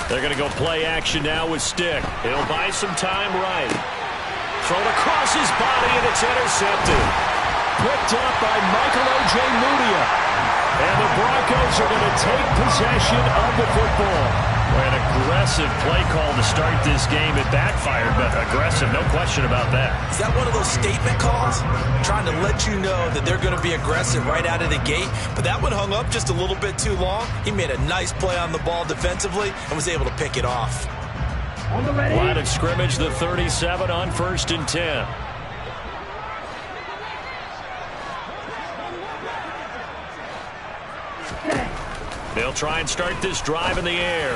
They're going to go play action now with Stick. He'll buy some time right. Thrown across his body, and it's intercepted. Picked up by Michael O.J. Mudia. And the Broncos are going to take possession of the football. An aggressive play call to start this game. It backfired, but aggressive, no question about that. Is that one of those statement calls? Trying to let you know that they're going to be aggressive right out of the gate. But that one hung up just a little bit too long. He made a nice play on the ball defensively and was able to pick it off. Line of scrimmage, the 37 on 1st and 10. They'll try and start this drive in the air.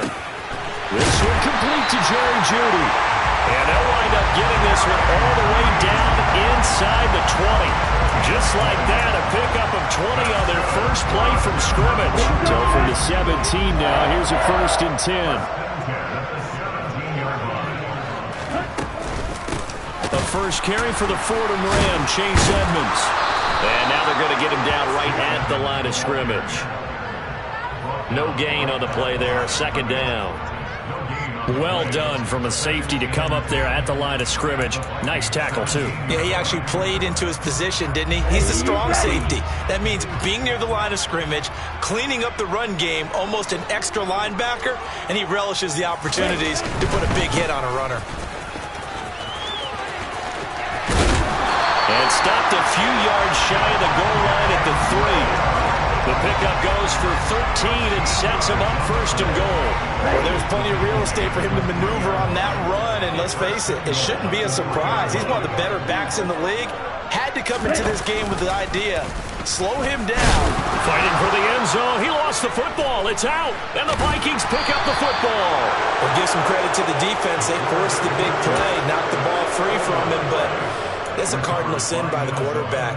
This one complete to Jerry Jeudy. And they'll wind up getting this one all the way down inside the 20. Just like that, a pickup of 20 on their first play from scrimmage. Telford to 17 now. Here's a 1st and 10. A first carry for the Fordham Ram, Chase Edmonds. And now they're going to get him down right at the line of scrimmage. No gain on the play there, 2nd down. Well done from a safety to come up there at the line of scrimmage. Nice tackle, too. Yeah, he actually played into his position, didn't he? He's a strong safety. That means being near the line of scrimmage, cleaning up the run game, almost an extra linebacker, and he relishes the opportunities to put a big hit on a runner. And stopped a few yards shy of the goal line at the 3. The pickup goes for 13 and sets him up 1st and goal. Well, there's plenty of real estate for him to maneuver on that run, and let's face it, it shouldn't be a surprise. He's one of the better backs in the league. Had to come into this game with the idea, slow him down. Fighting for the end zone. He lost the football. It's out, and the Vikings pick up the football. We'll give some credit to the defense. They forced the big play, knocked the ball free from him, but that's a cardinal sin by the quarterback.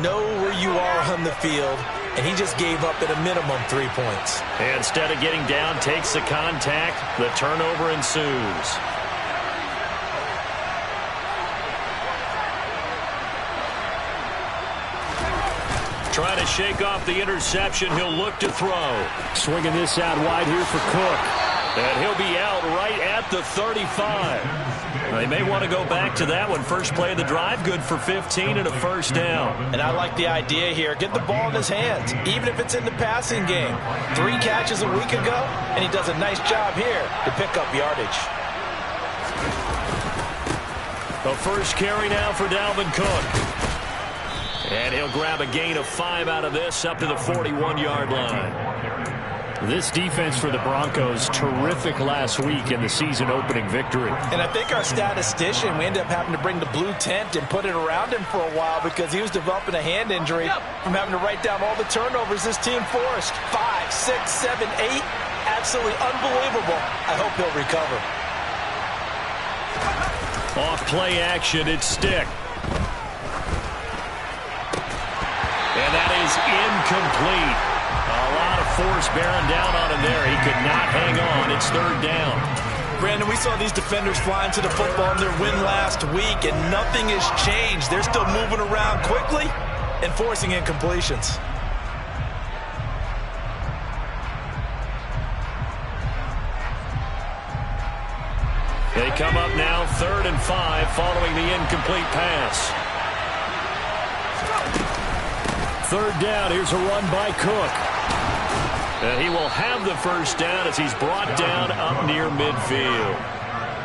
Know where you are on the field. And he just gave up at a minimum 3 points. And instead of getting down, takes the contact. The turnover ensues. Trying to shake off the interception. He'll look to throw. Swinging this out wide here for Cook. And he'll be out right at the 35. They may want to go back to that one. First play of the drive, good for 15 and a 1st down. And I like the idea here. Get the ball in his hands, even if it's in the passing game. 3 catches a week ago, and he does a nice job here to pick up yardage. The first carry now for Dalvin Cook. And he'll grab a gain of 5 out of this up to the 41-yard line. This defense for the Broncos, terrific last week in the season-opening victory. And I think our statistician, we ended up having to bring the blue tent and put it around him for a while because he was developing a hand injury from having to write down all the turnovers this team forced. 5, 6, 7, 8. Absolutely unbelievable. I hope he'll recover. Off play action, it's Stick. And that is incomplete. A lot of force bearing down on him there. He could not hang on. It's 3rd down. Brandon, we saw these defenders flying to the football in their win last week, and nothing has changed. They're still moving around quickly and forcing incompletions. They come up now 3rd and 5 following the incomplete pass. 3rd down. Here's a run by Cook. And he will have the 1st down as he's brought down up near midfield.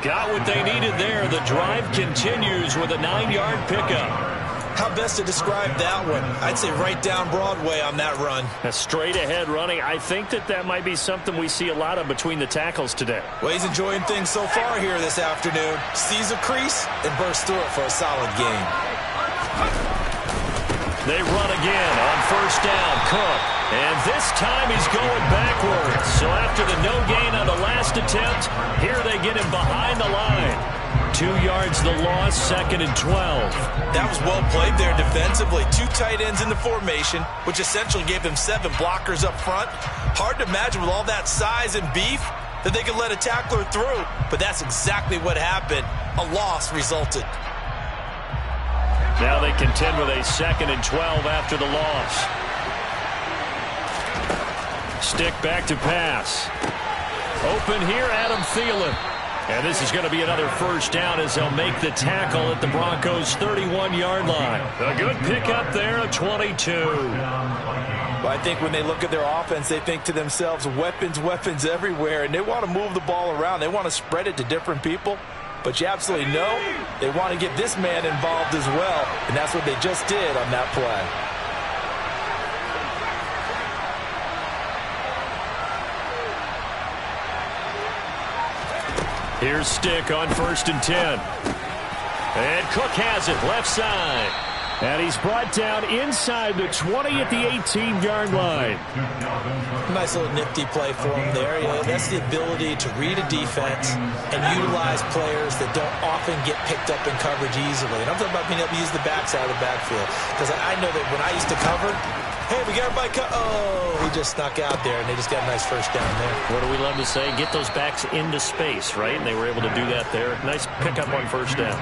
Got what they needed there. The drive continues with a 9-yard pickup. How best to describe that one? I'd say right down Broadway on that run. A straight ahead running. I think that might be something we see a lot of between the tackles today. Well, he's enjoying things so far here this afternoon. Sees a crease and bursts through it for a solid game. They run again on 1st down. Cook. And this time he's going backwards. So after the no gain on the last attempt, here they get him behind the line. 2 yards the loss, 2nd and 12. That was well played there defensively. 2 tight ends in the formation, which essentially gave them 7 blockers up front. Hard to imagine with all that size and beef that they could let a tackler through. But that's exactly what happened. A loss resulted. Now they contend with a 2nd and 12 after the loss. Stick back to pass. Open here, Adam Thielen. And this is going to be another first down as they'll make the tackle at the Broncos' 31-yard line. A good pickup there, a 22. Well, I think when they look at their offense, they think to themselves, weapons, weapons everywhere, and they want to move the ball around. They want to spread it to different people. But you absolutely know they want to get this man involved as well, and that's what they just did on that play. Here's Stick on 1st and 10. And Cook has it, left side. And he's brought down inside the 20 at the 18-yard line. Nice little nifty play for him there. Yeah, that's the ability to read a defense and utilize players that don't often get picked up in coverage easily. And I'm talking about being able to use the backside of the backfield. Because I know that when I used to cover, hey, we got everybody he just snuck out there, and they just got a nice first down there. What do we love to say? Get those backs into space, right? And they were able to do that there. Nice pickup on first down.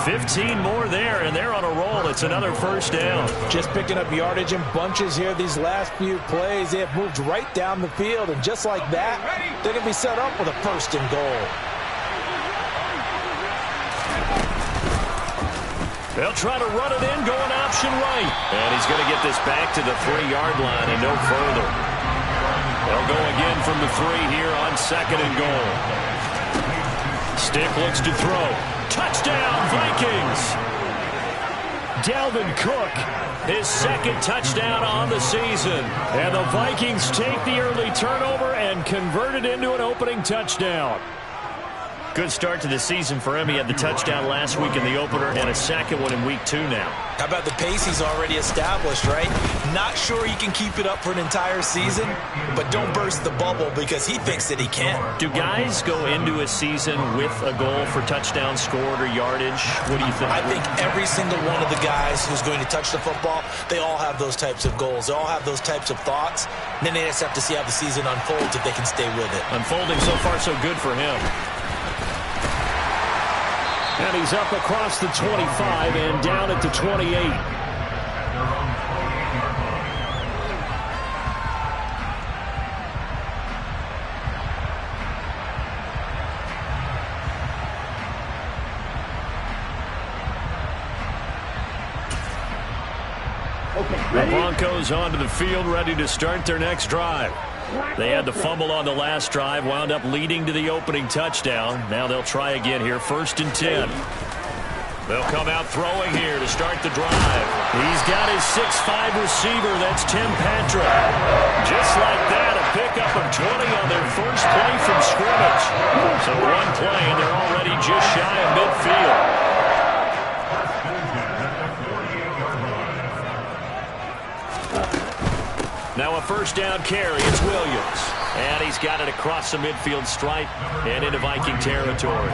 15 more there, and they're on a roll. It's another first down. Just picking up yardage in bunches here these last few plays. They have moved right down the field, and just like that, they're going to be set up with a first and goal. They'll try to run it in, going option right. And he's going to get this back to the 3-yard line and no further. They'll go again from the 3 here on 2nd and goal. Stick looks to throw. Touchdown, Vikings! Dalvin Cook, his 2nd touchdown on the season. And the Vikings take the early turnover and convert it into an opening touchdown. Good start to the season for him. He had the touchdown last week in the opener and a 2nd one in week 2 now. How about the pace he's already established, right? Not sure he can keep it up for an entire season, but don't burst the bubble because he thinks that he can. Do guys go into a season with a goal for touchdowns scored or yardage? What do you think? I think every single one of the guys who's going to touch the football, they all have those types of goals. They all have those types of thoughts. And then they just have to see how the season unfolds if they can stay with it. Unfolding so far so good for him. And he's up across the 25 and down at the 28. The Broncos onto the field, ready to start their next drive. They had the fumble on the last drive, wound up leading to the opening touchdown. Now they'll try again here, 1st and 10. They'll come out throwing here to start the drive. He's got his 6'5 receiver, that's Tim Patrick. Just like that, a pickup of 20 on their first play from scrimmage. So one play, and they're already just shy of midfield. Now a first down carry, it's Williams. And he's got it across the midfield stripe and into Viking territory.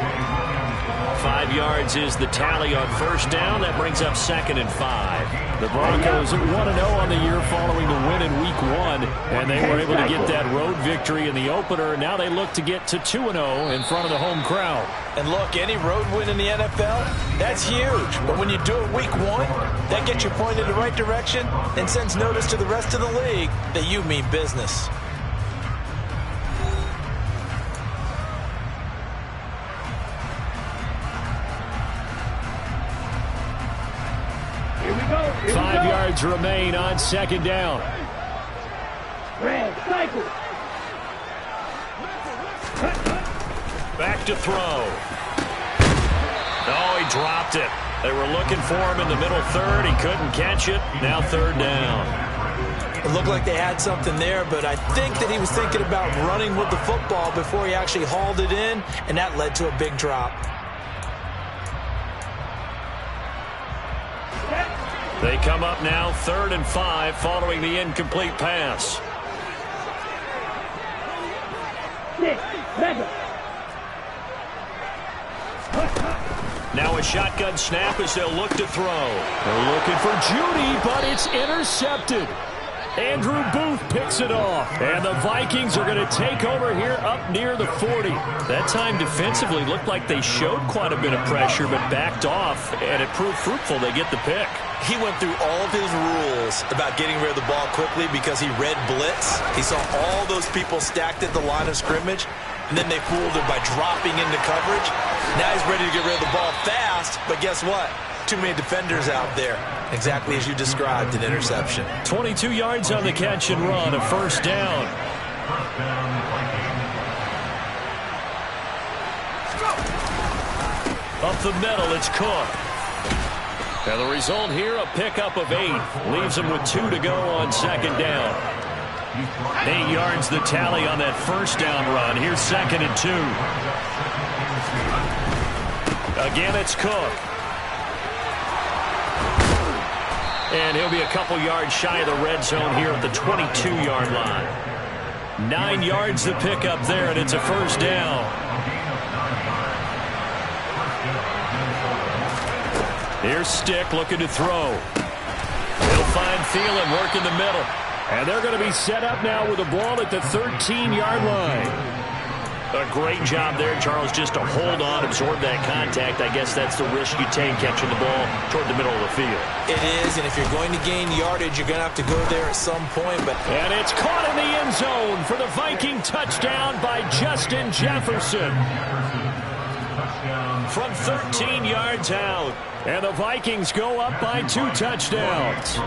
5 yards is the tally on first down. That brings up 2nd and 5. The Broncos 1-0 on the year following the win in week 1. And they were able to get that road victory in the opener. Now they look to get to 2-0 in front of the home crowd. And look, any road win in the NFL, that's huge. But when you do it week 1, that gets you pointed in the right direction and sends notice to the rest of the league that you mean business. Here we go. 5 yards remain on 2nd down. Red cycle. Back to throw. Oh, he dropped it. They were looking for him in the middle 3rd. He couldn't catch it. Now 3rd down. It looked like they had something there, but I think that he was thinking about running with the football before he actually hauled it in, and that led to a big drop. They come up now 3rd and 5 following the incomplete pass. Now a shotgun snap as they'll look to throw. They're looking for Judy, but it's intercepted. Andrew Booth picks it off. And the Vikings are going to take over here up near the 40. That time defensively looked like they showed quite a bit of pressure, but backed off, and it proved fruitful. They get the pick. He went through all of his rules about getting rid of the ball quickly because he read blitz. He saw all those people stacked at the line of scrimmage, and then they fooled him by dropping into coverage. Now he's ready to get rid of the ball fast, but guess what? Too many defenders out there. Exactly as you described, an interception. 22 yards on the catch and run, a first down. Up the middle, it's Cook. And the result here, a pickup of 8. Leaves him with 2 to go on second down. 8 yards the tally on that first down run. Here's 2nd and 2. Again, it's Cook. And he'll be a couple yards shy of the red zone here at the 22-yard line. 9 yards to pick up there, and it's a first down. Here's Stick looking to throw. He'll find Thielen work in the middle. And they're going to be set up now with the ball at the 13-yard line. A great job there, Charles, just to hold on, absorb that contact. I guess that's the risk you take catching the ball toward the middle of the field. It is, and if you're going to gain yardage, you're going to have to go there at some point. And it's caught in the end zone for the Viking touchdown by Justin Jefferson. From 13 yards out. And the Vikings go up by 2 touchdowns.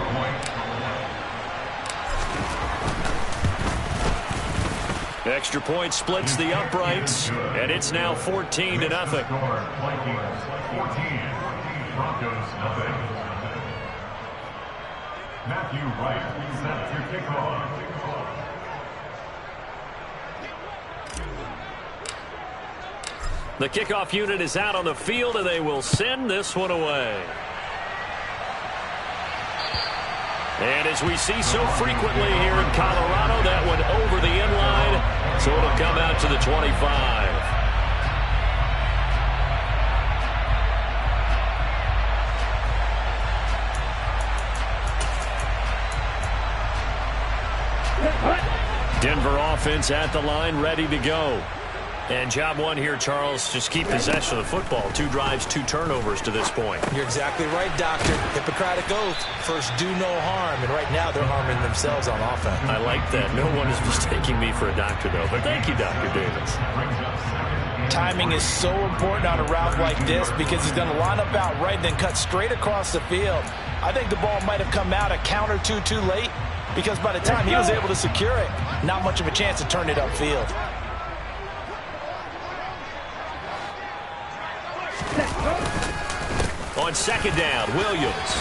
Extra point splits the uprights, and it's now 14-0. Matthew Wright set to kick off. The kickoff unit is out on the field, and they will send this one away. And as we see so frequently here in Colorado, that one over the end line, so it'll come out to the 25. Denver offense at the line, ready to go. And job one here, Charles, just keep possession of the football. 2 drives, 2 turnovers to this point. You're exactly right, Doctor. Hippocratic oath. First, do no harm. And right now, they're harming themselves on offense. I like that. No one is mistaking me for a doctor, though. But thank you, Dr. Davis. Timing is so important on a route like this because he's going to line up out right and then cut straight across the field. I think the ball might have come out a count or two too late because by the time he was able to secure it, not much of a chance to turn it upfield. On second down, Williams.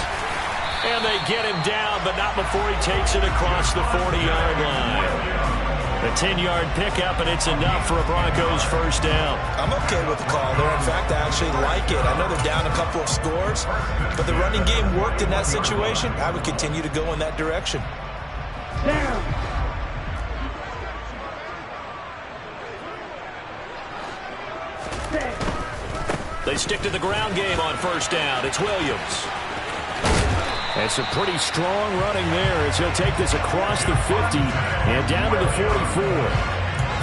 And they get him down, but not before he takes it across the 40-yard line. A 10-yard pickup, and it's enough for a Broncos first down. I'm okay with the call there. In fact, I actually like it. I know they're down a couple of scores, but the running game worked in that situation. I would continue to go in that direction. Down. They stick to the ground game on first down. It's Williams. And some pretty strong running there as he'll take this across the 50 and down to the 44.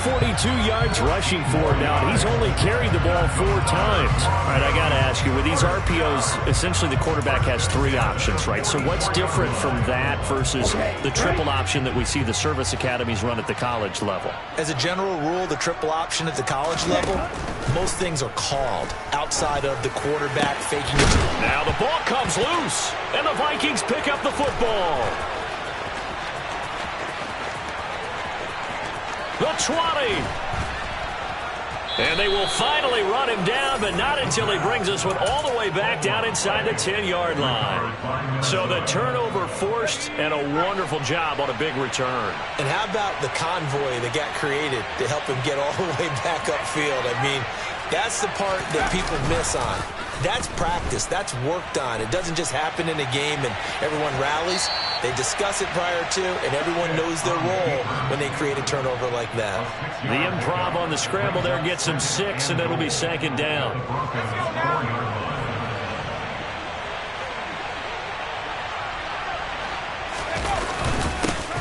42 yards rushing for him now. He's only carried the ball 4 times. All right, I got to ask you, with these RPOs, essentially the quarterback has 3 options, right? So what's different from that versus the triple option that we see the service academies run at the college level? As a general rule, the triple option at the college level, most things are called outside of the quarterback faking it. Now the ball comes loose, and the Vikings pick up the football. The 20. And they will finally run him down, but not until he brings us one all the way back down inside the 10-yard line. So the turnover forced, and a wonderful job on a big return. And how about the convoy that got created to help him get all the way back upfield? I mean, that's the part that people miss on. That's practice. That's worked on. It doesn't just happen in a game and everyone rallies. They discuss it prior to, and everyone knows their role when they create a turnover like that. The improv on the scramble there gets him 6, and it'll be second down.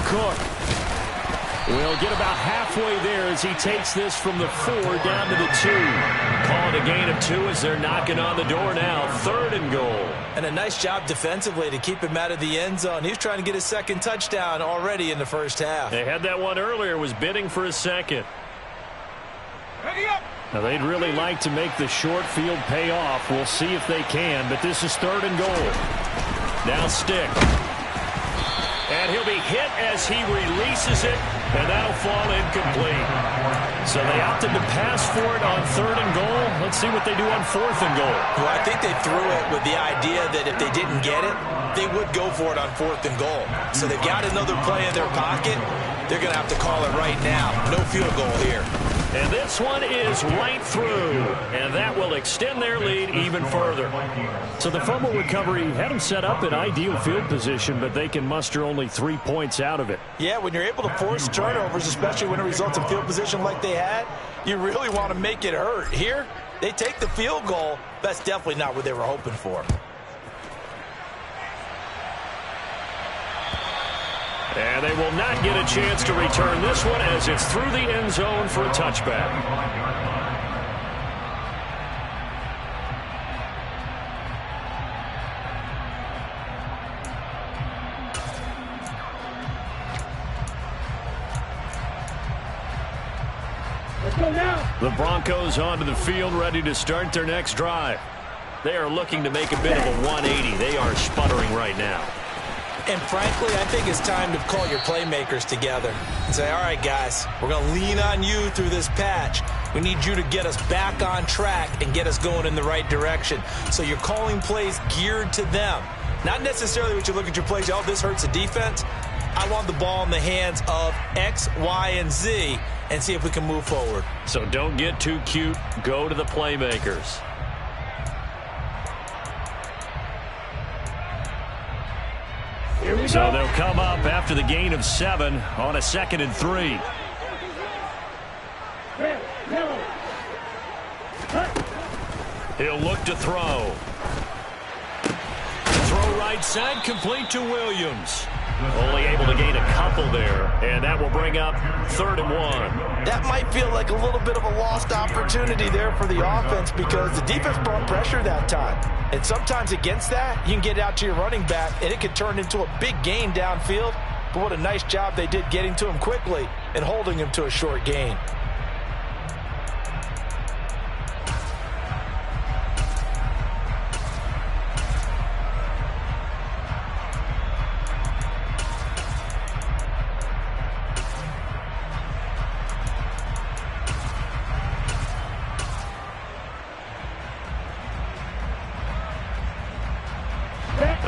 Cook. We'll get about halfway there as he takes this from the 4 down to the 2. Call it a gain of 2 as they're knocking on the door now. 3rd and goal. And a nice job defensively to keep him out of the end zone. He was trying to get his second touchdown already in the first half. They had that one earlier, was bidding for a second. Now, they'd really like to make the short field pay off. We'll see if they can, but this is 3rd and goal. Now Stick. And he'll be hit as he releases it, and that'll fall incomplete. So they opted to pass for it on 3rd and goal. Let's see what they do on 4th and goal. Well, I think they threw it with the idea that if they didn't get it, they would go for it on 4th and goal. So they've got another play in their pocket. They're going to have to call it right now. No field goal here. And this one is right through, and that will extend their lead even further. So the fumble recovery had them set up in ideal field position, but they can muster only 3 points out of it. Yeah, when you're able to force turnovers, especially when it results in field position like they had, you really want to make it hurt. Here, they take the field goal. That's definitely not what they were hoping for. And they will not get a chance to return this one as it's through the end zone for a touchback. Let's go now. The Broncos onto the field, ready to start their next drive. They are looking to make a bit of a 180. They are sputtering right now. And frankly, I think it's time to call your playmakers together and say, all right, guys, we're going to lean on you through this patch. We need you to get us back on track and get us going in the right direction. So you're calling plays geared to them. Not necessarily what you look at your plays, oh, this hurts the defense. I want the ball in the hands of X, Y, and Z and see if we can move forward. So don't get too cute. Go to the playmakers. So they'll come up after the gain of 7 on a 2nd and 3. He'll look to throw. Throw right side, complete to Williams. Only able to gain a couple there, and that will bring up 3rd and 1. That might feel like a little bit of a lost opportunity there for the offense because the defense brought pressure that time. And sometimes against that, you can get out to your running back, and it could turn into a big gain downfield. But what a nice job they did getting to him quickly and holding him to a short gain.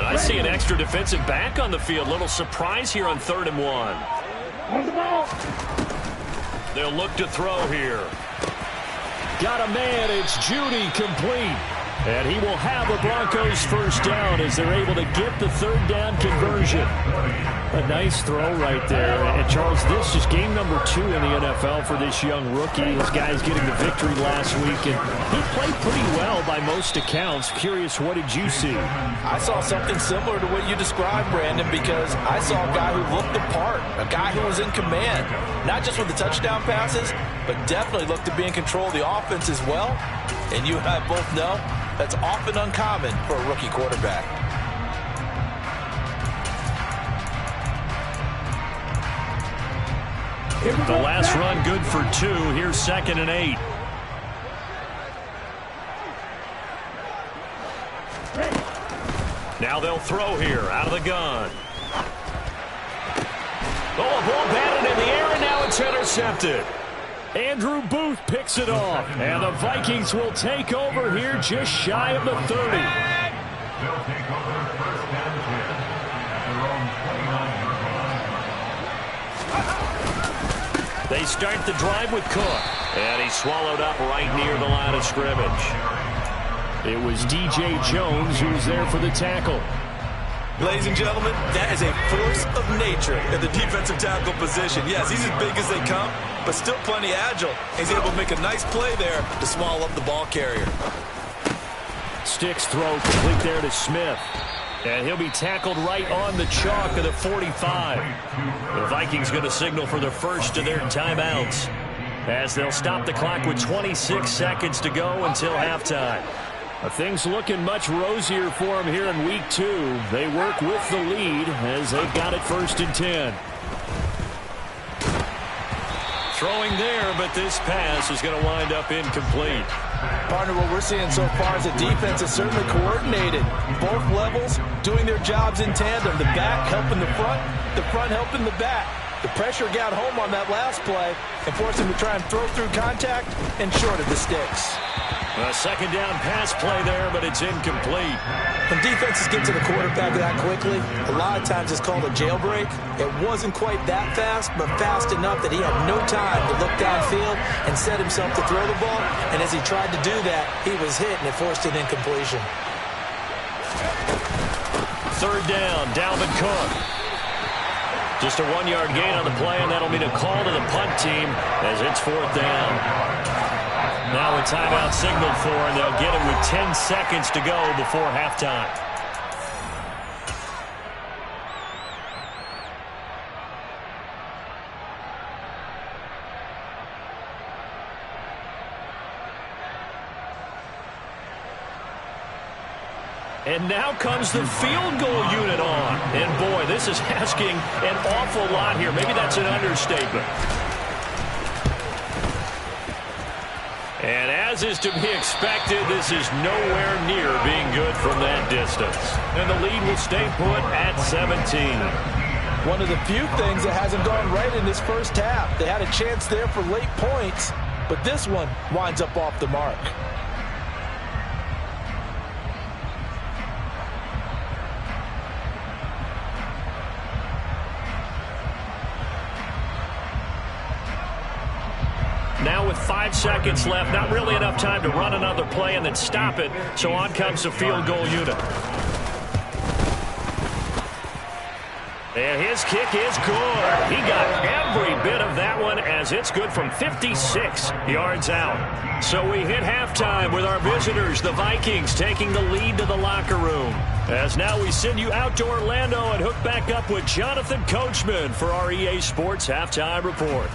I see an extra defensive back on the field. Little surprise here on 3rd and 1. On the ball. They'll look to throw here. Got a man. It's Judy, complete. And he will have the Broncos first down as they're able to get the 3rd down conversion. A nice throw right there. And Charles, this is game number 2 in the NFL for this young rookie. This guy's getting the victory last week, and he played pretty well by most accounts. Curious, what did you see? I saw something similar to what you described, Brandon, because I saw a guy who looked the part, a guy who was in command, not just with the touchdown passes, but definitely looked to be in control of the offense as well. And you and I both know that's often uncommon for a rookie quarterback. The last run good for 2. Here's 2nd and 8. Now they'll throw here out of the gun. Oh, a ball batted in the air, and now it's intercepted. Andrew Booth picks it off, and the Vikings will take over here just shy of the 30. They'll take over first down at their own 29-yard line. They start the drive with Cook, and he's swallowed up right near the line of scrimmage. It was DJ Jones who was there for the tackle. Ladies and gentlemen, that is a force of nature in the defensive tackle position. Yes, he's as big as they come, but still plenty agile. He's able to make a nice play there to swallow up the ball carrier. Sticks throw complete there to Smith. And he'll be tackled right on the chalk of the 45. The Vikings going to signal for the first of their timeouts, as they'll stop the clock with 26 seconds to go until halftime. Things looking much rosier for them here in week 2. They work with the lead as they've got it 1st and 10. Throwing there, but this pass is going to wind up incomplete. Partner, what we're seeing so far is the defense is certainly coordinated. Both levels doing their jobs in tandem. The back helping the front helping the back. The pressure got home on that last play and forced him to try and throw through contact and short of the sticks. A second down pass play there, but it's incomplete. When defenses get to the quarterback that quickly, a lot of times it's called a jailbreak. It wasn't quite that fast, but fast enough that he had no time to look downfield and set himself to throw the ball. And as he tried to do that, he was hit, and it forced an incompletion. Third down, Dalvin Cook. Just a 1-yard gain on the play, and that'll mean a call to the punt team as it's 4th down. Now a timeout signaled for, and they'll get it with 10 seconds to go before halftime. And now comes the field goal unit on. And boy, this is asking an awful lot here. Maybe that's an understatement. And as is to be expected, this is nowhere near being good from that distance. And the lead will stay put at 17. One of the few things that hasn't gone right in this first half. They had a chance there for late points, but this one winds up off the mark. Now with 5 seconds left, not really enough time to run another play and then stop it, so on comes the field goal unit. And his kick is good. He got every bit of that one as it's good from 56 yards out. So we hit halftime with our visitors, the Vikings, taking the lead to the locker room. As now we send you out to Orlando and hook back up with Jonathan Coachman for our EA Sports Halftime Report.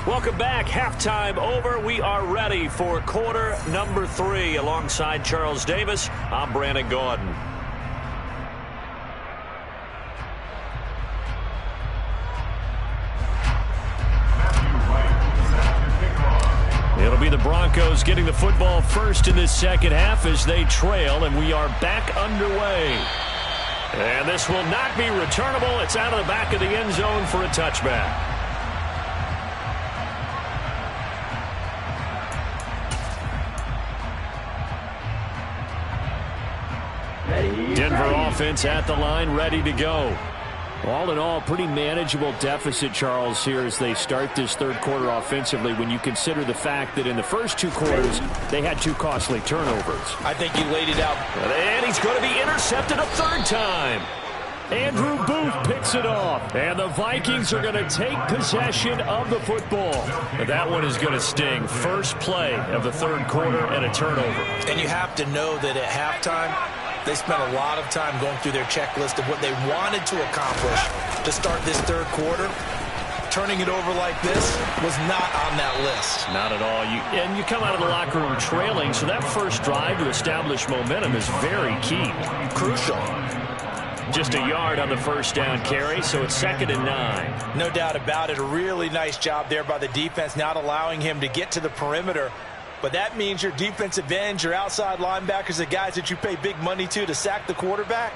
Welcome back. Halftime over. We are ready for quarter number 3. Alongside Charles Davis, I'm Brandon Gaudin. It'll be the Broncos getting the football first in this second half as they trail, and we are back underway. And this will not be returnable. It's out of the back of the end zone for a touchback. Denver offense at the line, ready to go. All in all, pretty manageable deficit, Charles, here as they start this third quarter offensively when you consider the fact that in the first 2 quarters, they had 2 costly turnovers. I think you laid it out. And he's going to be intercepted a 3rd time. Andrew Booth picks it off, and the Vikings are going to take possession of the football. That one is going to sting. First play of the third quarter and a turnover. And you have to know that at halftime, they spent a lot of time going through their checklist of what they wanted to accomplish to start this third quarter. Turning it over like this was not on that list. Not at all. And you come out of the locker room trailing, so that first drive to establish momentum is very key. Crucial. Just a yard on the first down carry, so it's 2nd and 9. No doubt about it. A really nice job there by the defense, not allowing him to get to the perimeter. But that means your defensive ends, your outside linebackers, the guys that you pay big money to sack the quarterback,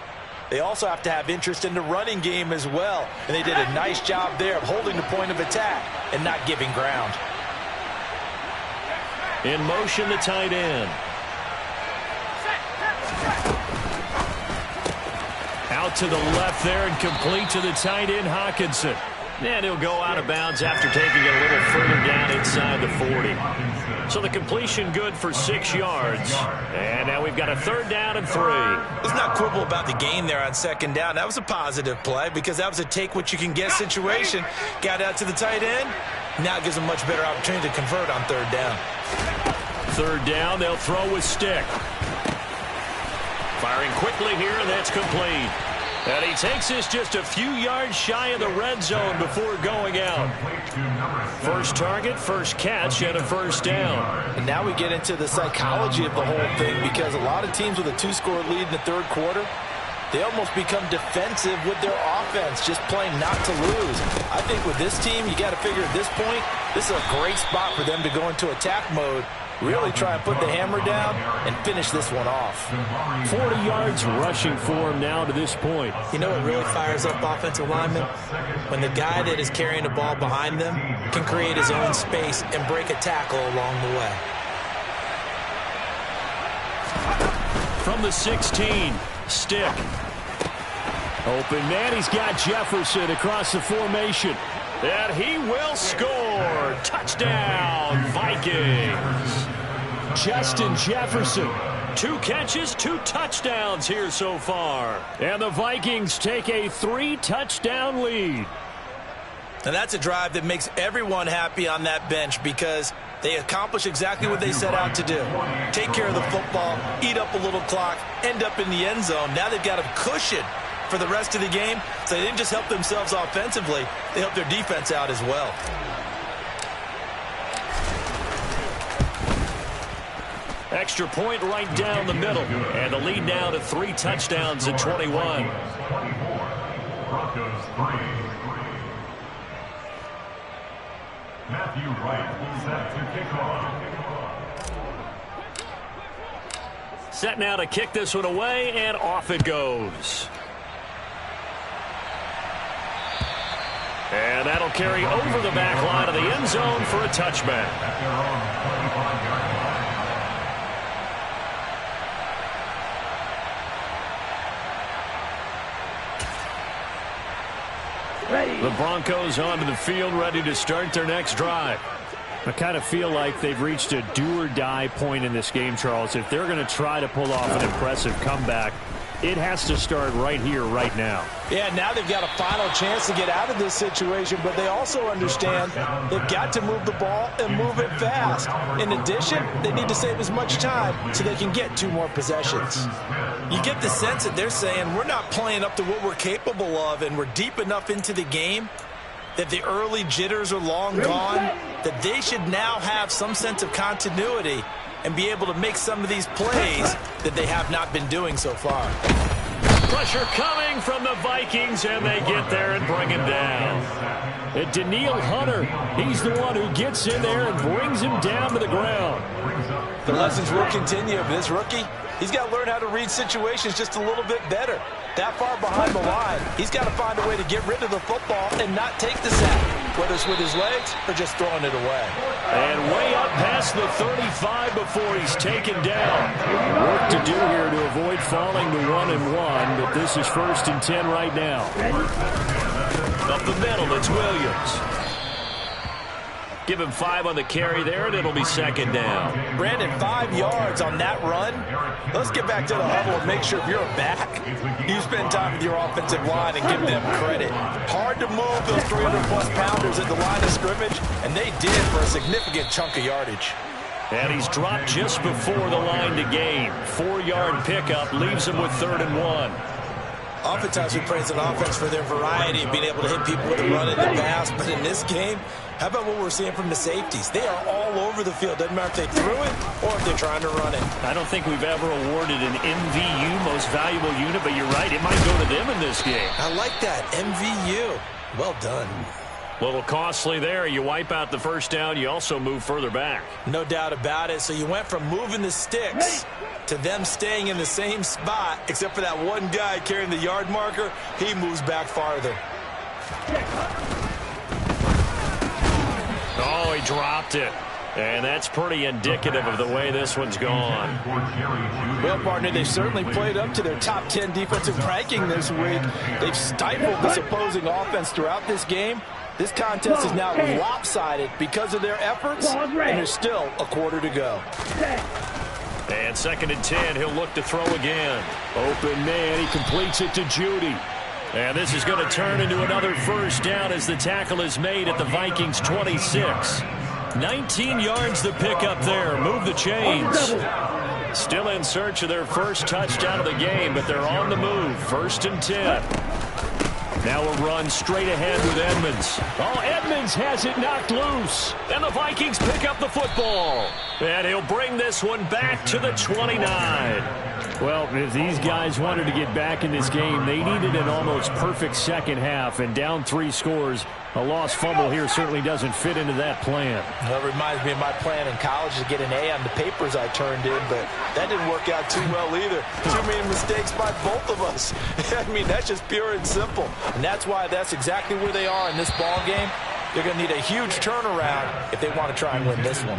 they also have to have interest in the running game as well. And they did a nice job there of holding the point of attack and not giving ground. In motion, the tight end. Out to the left there and complete to the tight end, Hawkinson. And he'll go out of bounds after taking it a little further down inside the 40. So the completion good for 6 yards. And now we've got a 3rd down and 3. Let's not quibble about the gain there on 2nd down. That was a positive play because that was a take-what-you-can-get situation. Got out to the tight end. Now it gives a much better opportunity to convert on 3rd down. third down, they'll throw with stick. Firing quickly here, and that's complete. And he takes this just a few yards shy of the red zone before going out. First target, first catch, and a first down. And now we get into the psychology of the whole thing, because a lot of teams with a 2-score lead in the third quarter, they almost become defensive with their offense, just playing not to lose. I think with this team, you got to figure at this point, this is a great spot for them to go into attack mode, really try and put the hammer down and finish this one off. 40 yards rushing for him now to this point. You know what really fires up offensive linemen? When the guy that is carrying the ball behind them can create his own space and break a tackle along the way. From the 16, Stick. Open man, he's got Jefferson across the formation. And he will score. Touchdown, Vikings. Justin Jefferson. 2 catches, 2 touchdowns here so far. And the Vikings take a 3-touchdown lead. And that's a drive that makes everyone happy on that bench, because they accomplish exactly what they set out to do. Take care of the football, eat up a little clock, end up in the end zone. Now they've got a cushion for the rest of the game, so they didn't just help themselves offensively, they helped their defense out as well. Extra point right down the middle, and the lead now to 3 touchdowns at 21. Broncos 3. Matthew Wright set to kick off. Set now to kick this one away, and off it goes. And that'll carry over the back line of the end zone for a touchback. At their own 25-yard line. The Broncos onto the field, ready to start their next drive. I kind of feel like they've reached a do-or-die point in this game, Charles. If they're going to try to pull off an impressive comeback, it has to start right here, right now. Yeah, now they've got a final chance to get out of this situation, but they also understand they've got to move the ball and move it fast. In addition, they need to save as much time so they can get 2 more possessions. You get the sense that they're saying we're not playing up to what we're capable of, and we're deep enough into the game that the early jitters are long gone, that they should now have some sense of continuity and be able to make some of these plays that they have not been doing so far. Pressure coming from the Vikings, and they get there and bring him down. And Daniil Hunter, he's the one who gets in there and brings him down to the ground. The lessons will continue. This rookie, he's got to learn how to read situations just a little bit better. That far behind the line, he's got to find a way to get rid of the football and not take the sack, whether it's with his legs or just throwing it away. And way up past the 35 before he's taken down. Work to do here to avoid falling to 1-1, but this is 1st and 10 right now. Up the middle, it's Williams. Give him 5 on the carry there, and it'll be 2nd down. Brandon, 5 yards on that run. Let's get back to the huddle and make sure if you're back, you spend time with your offensive line and give them credit. Hard to move those 300-plus pounders at the line of scrimmage, and they did for a significant chunk of yardage. And he's dropped just before the line to gain. 4-yard pickup leaves him with 3rd and 1. Oftentimes we praise an offense for their variety of being able to hit people with a run in the pass, but in this game, how about what we're seeing from the safeties? They are all over the field. Doesn't matter if they threw it or if they're trying to run it. I don't think we've ever awarded an MVU, most valuable unit, but you're right, it might go to them in this game. I like that, MVU. Well done. A little costly there. You wipe out the first down, you also move further back. No doubt about it. So you went from moving the sticks to them staying in the same spot, except for that one guy carrying the yard marker. He moves back farther. Oh, he dropped it. And that's pretty indicative of the way this one's gone. Well, partner, they've certainly played up to their top 10 defensive ranking this week. They've stifled this opposing offense throughout this game. This contest is now lopsided because of their efforts, and there's still a quarter to go. And 2nd and 10, he'll look to throw again. Open man, he completes it to Judy. And this is going to turn into another first down as the tackle is made at the Vikings 26. 19 yards to pick up there. Move the chains. Still in search of their first touchdown of the game, but they're on the move. 1st and 10. Now a run straight ahead with Edmonds. Oh, Edmonds has it knocked loose. And the Vikings pick up the football. And he'll bring this one back to the 29. Well, if these guys wanted to get back in this game, they needed an almost perfect second half. And down 3 scores, a lost fumble here certainly doesn't fit into that plan. That reminds me of my plan in college to get an A on the papers I turned in, but that didn't work out too well either. Too many mistakes by both of us. I mean, that's just pure and simple. And that's why that's exactly where they are in this ball game. They're going to need a huge turnaround if they want to try and win this one.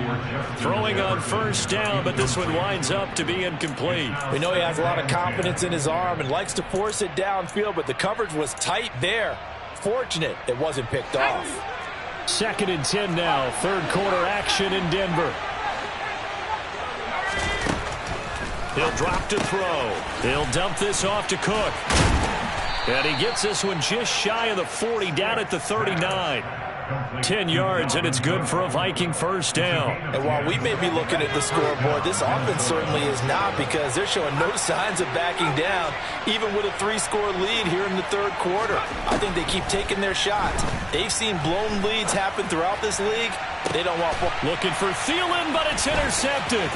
Throwing on 1st down, but this one winds up to be incomplete. We know he has a lot of confidence in his arm and likes to force it downfield, but the coverage was tight there. Fortunate it wasn't picked off. 2nd and 10 now. 3rd quarter action in Denver. He'll drop to throw. He'll dump this off to Cook. And he gets this one just shy of the 40, down at the 39. 10 yards, and it's good for a Viking 1st down. And while we may be looking at the scoreboard, this offense certainly is not, because they're showing no signs of backing down, even with a 3-score lead here in the 3rd quarter. I think they keep taking their shots. They've seen blown leads happen throughout this league. They don't want... Looking for Thielen, but it's intercepted.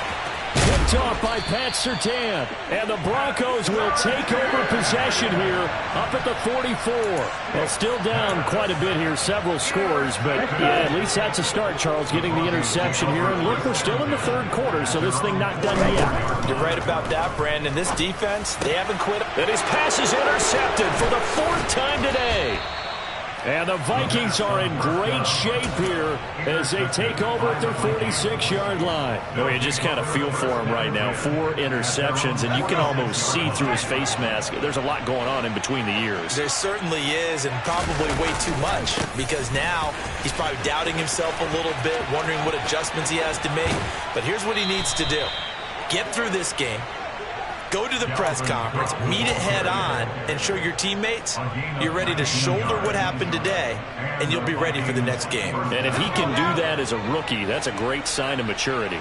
Picked off by Pat Surtain. And the Broncos will take over possession here up at the 44. Well, still down quite a bit here, several scores, but yeah, at least that's a start, Charles, getting the interception here. And look, we're still in the 3rd quarter, so this thing not done yet. You're right about that, Brandon. This defense, they haven't quit. And his pass is intercepted for the 4th time today. And the Vikings are in great shape here as they take over at their 46-yard line. Oh, you just kind of feel for him right now. 4 interceptions, and you can almost see through his face mask. There's a lot going on in between the ears. There certainly is, and probably way too much, because now he's probably doubting himself a little bit, wondering what adjustments he has to make. But here's what he needs to do. Get through this game. Go to the press conference, meet it head on, and show your teammates you're ready to shoulder what happened today, and you'll be ready for the next game. And if he can do that as a rookie, that's a great sign of maturity.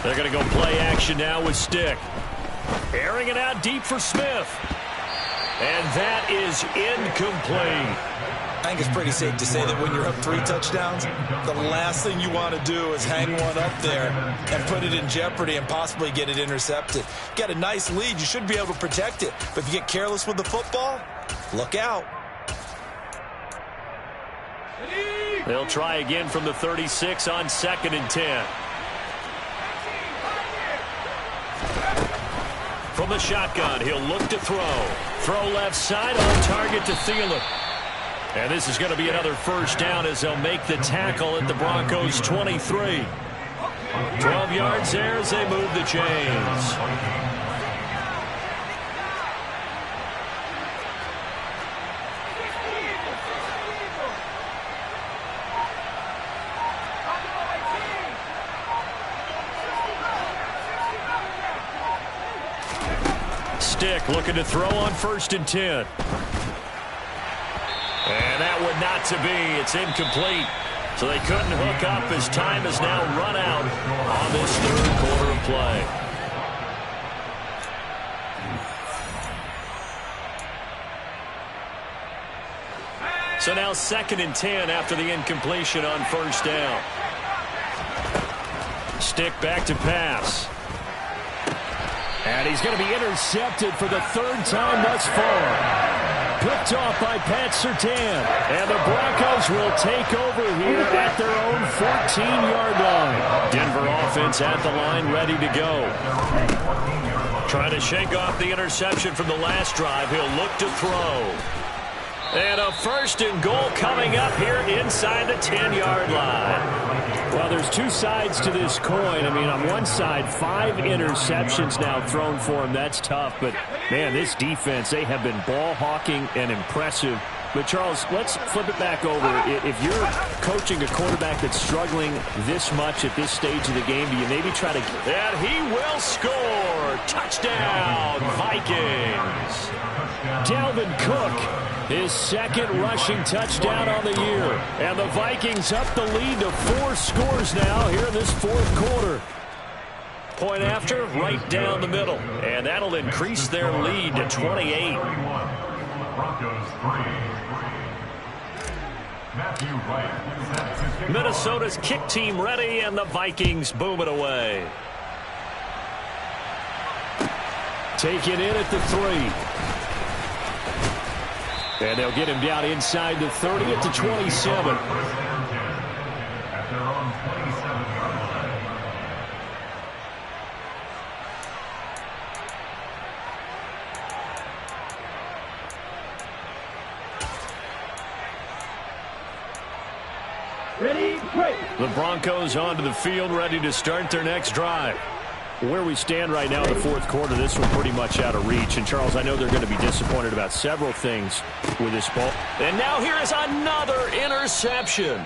They're going to go play action now with Stick. Airing it out deep for Smith. And that is incomplete. I think it's pretty safe to say that when you're up 3 touchdowns, the last thing you want to do is hang one up there and put it in jeopardy and possibly get it intercepted. Get a nice lead, you should be able to protect it. But if you get careless with the football, look out. They'll try again from the 36 on 2nd and 10. From the shotgun, he'll look to throw. Throw left side, on target to Thielen. And this is going to be another 1st down as they'll make the tackle at the Broncos' 23. 12 yards there as they move the chains. Stick looking to throw on 1st and 10. And that would not to be. It's incomplete. So they couldn't hook up as time has now run out on this 3rd quarter of play. So now 2nd and 10 after the incompletion on 1st down. Stick back to pass. And he's going to be intercepted for the 3rd time thus far. Picked off by Pat Surtain. And the Broncos will take over here at their own 14-yard line. Denver offense at the line, ready to go. Trying to shake off the interception from the last drive. He'll look to throw. And a 1st and goal coming up here inside the 10-yard line. Well, there's 2 sides to this coin. I mean, on one side, 5 interceptions now thrown for him. That's tough. But, man, this defense, they have been ball hawking and impressive. But, Charles, let's flip it back over. If you're coaching a quarterback that's struggling this much at this stage of the game, do you maybe try to... And he will score. Touchdown, Vikings. Dalvin Cook, his second rushing touchdown on the year. And the Vikings up the lead to 4 scores now here in this fourth quarter. Point after, right down the middle. And that'll increase their lead to 28. Minnesota's kick team ready, and the Vikings boom it away. Taken in at the 3. And they'll get him down inside the 30 at the 27. Ready, break. The Broncos onto the field, ready to start their next drive. Where we stand right now in the fourth quarter, this one pretty much out of reach. And, Charles, I know they're going to be disappointed about several things with this ball. And now here is another interception.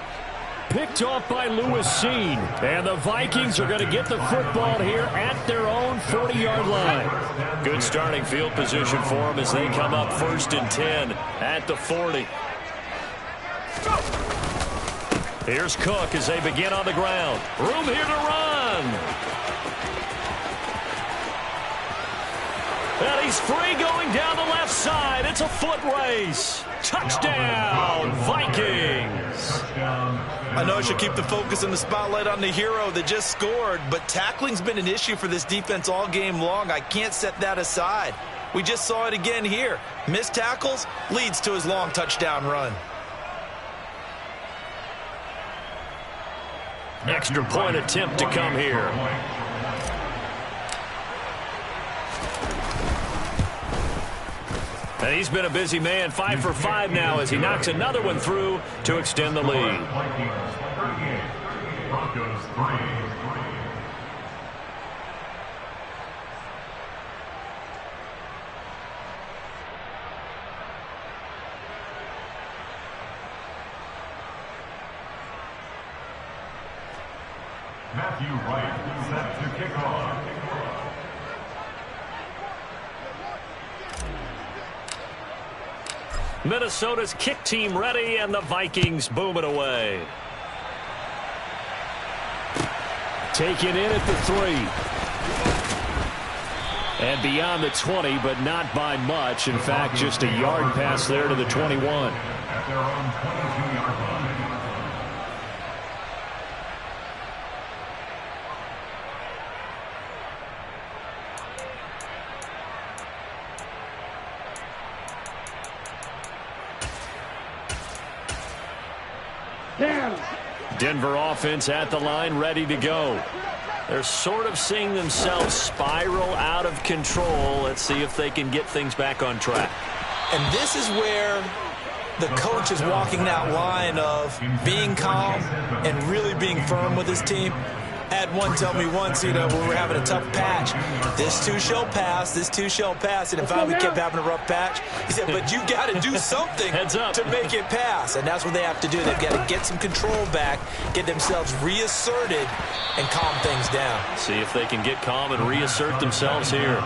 Picked off by Lewis Seen. And the Vikings are going to get the football here at their own 40-yard line. Good starting field position for them as they come up 1st and 10 at the 40. Here's Cook as they begin on the ground. Room here to run. And he's free going down the left side. It's a foot race. Touchdown, Vikings. I know I should keep the focus and the spotlight on the hero that just scored, but tackling's been an issue for this defense all game long. I can't set that aside. We just saw it again here. Missed tackles leads to his long touchdown run. Extra point attempt to come here. And he's been a busy man, 5 for 5 now as he knocks another one through to extend the lead. Matthew Wright set to kick off. Minnesota's kick team ready, and the Vikings boom it away. Taken in at the 3. And beyond the 20, but not by much. In fact, just a yard pass there to the 21. At their own 22-yard line. Denver offense at the line, ready to go. They're sort of seeing themselves spiral out of control. Let's see if they can get things back on track. And this is where the coach is walking that line of being calm and really being firm with his team. I had one tell me once, when we were having a tough patch, this too shall pass, this too shall pass. And if we kept having a rough patch, he said, but you got to do something to make it pass. And that's what they have to do. They've got to get some control back, get themselves reasserted, and calm things down. See if they can get calm and reassert themselves here.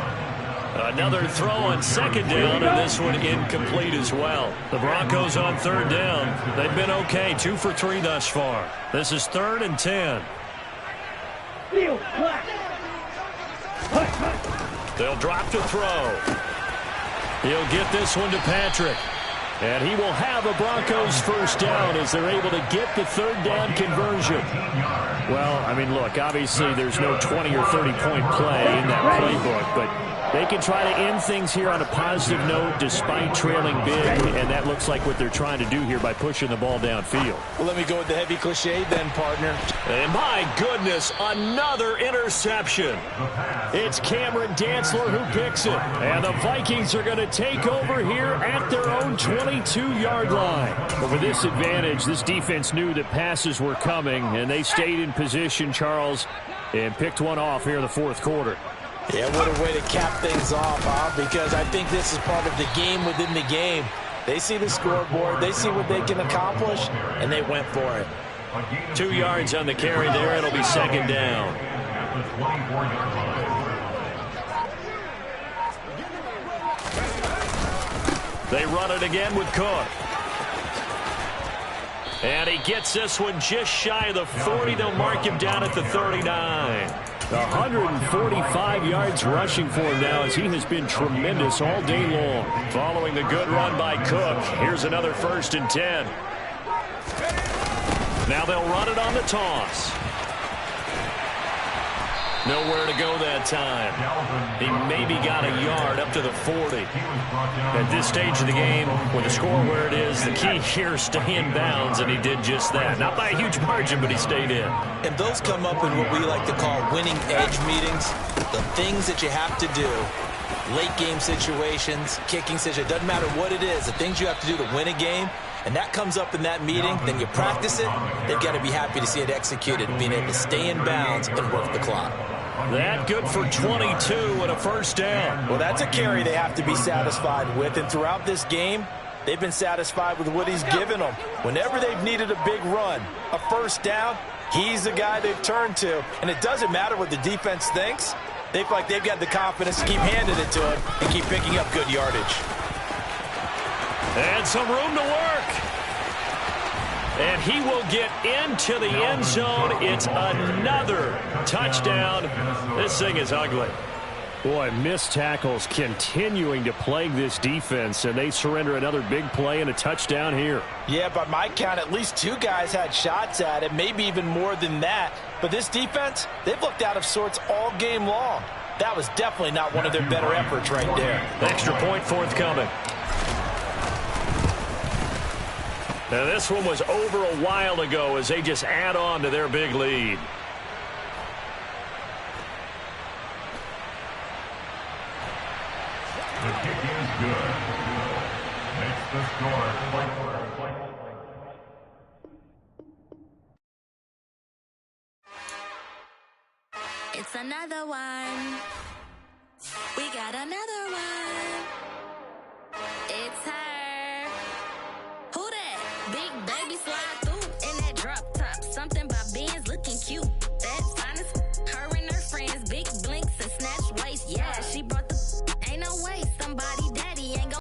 Another throw on 2nd down, and this one incomplete as well. The Broncos on 3rd down. They've been okay, 2 for 3 thus far. This is 3rd and 10. They'll drop to throw. He'll get this one to Patrick. And he will have a Broncos first down as they're able to get the 3rd down conversion. Well, I mean, look, obviously there's no 20 or 30-point play in that playbook, but they can try to end things here on a positive note despite trailing big, and that looks like what they're trying to do here by pushing the ball downfield. Well, let me go with the heavy cliche then, partner. And my goodness, another interception. It's Cameron Dantzler who picks it. And the Vikings are going to take over here at their own 22-yard line. But with this advantage, this defense knew that passes were coming, and they stayed in position, Charles, and picked one off here in the fourth quarter. Yeah, what a way to cap things off, because I think this is part of the game within the game. They see the scoreboard, they see what they can accomplish, and they went for it. 2 yards on the carry there. It'll be 2nd down. They run it again with Cook. And he gets this one just shy of the 40. They'll mark him down at the 39. 145 yards rushing for him now as he has been tremendous all day long. Following the good run by Cook, here's another 1st and 10. Now they'll run it on the toss. Nowhere to go that time. He maybe got a yard up to the 40. At this stage of the game, with the score where it is, the key here is stay in bounds, and he did just that. Not by a huge margin, but he stayed in. And those come up in what we like to call winning edge meetings. The things that you have to do, late game situations, kicking situations, it doesn't matter what it is, the things you have to do to win a game, and that comes up in that meeting, then you practice it, they've got to be happy to see it executed, being able to stay in bounds and work the clock. That good for 22 and a 1st down. Well, that's a carry they have to be satisfied with, and throughout this game, they've been satisfied with what he's given them. Whenever they've needed a big run, a 1st down, he's the guy they've turned to, and it doesn't matter what the defense thinks. They feel like they've got the confidence to keep handing it to him and keep picking up good yardage. And some room to work. And he will get into the end zone. It's another touchdown. This thing is ugly. Boy, missed tackles continuing to plague this defense, and they surrender another big play and a touchdown here. Yeah, by my count, at least 2 guys had shots at it, maybe even more than that. But this defense, they've looked out of sorts all game long. That was definitely not one of their better efforts right there. Extra point forthcoming. Now, this one was over a while ago as they just add on to their big lead. The kick is good. Makes the score. It's another one. We got another one.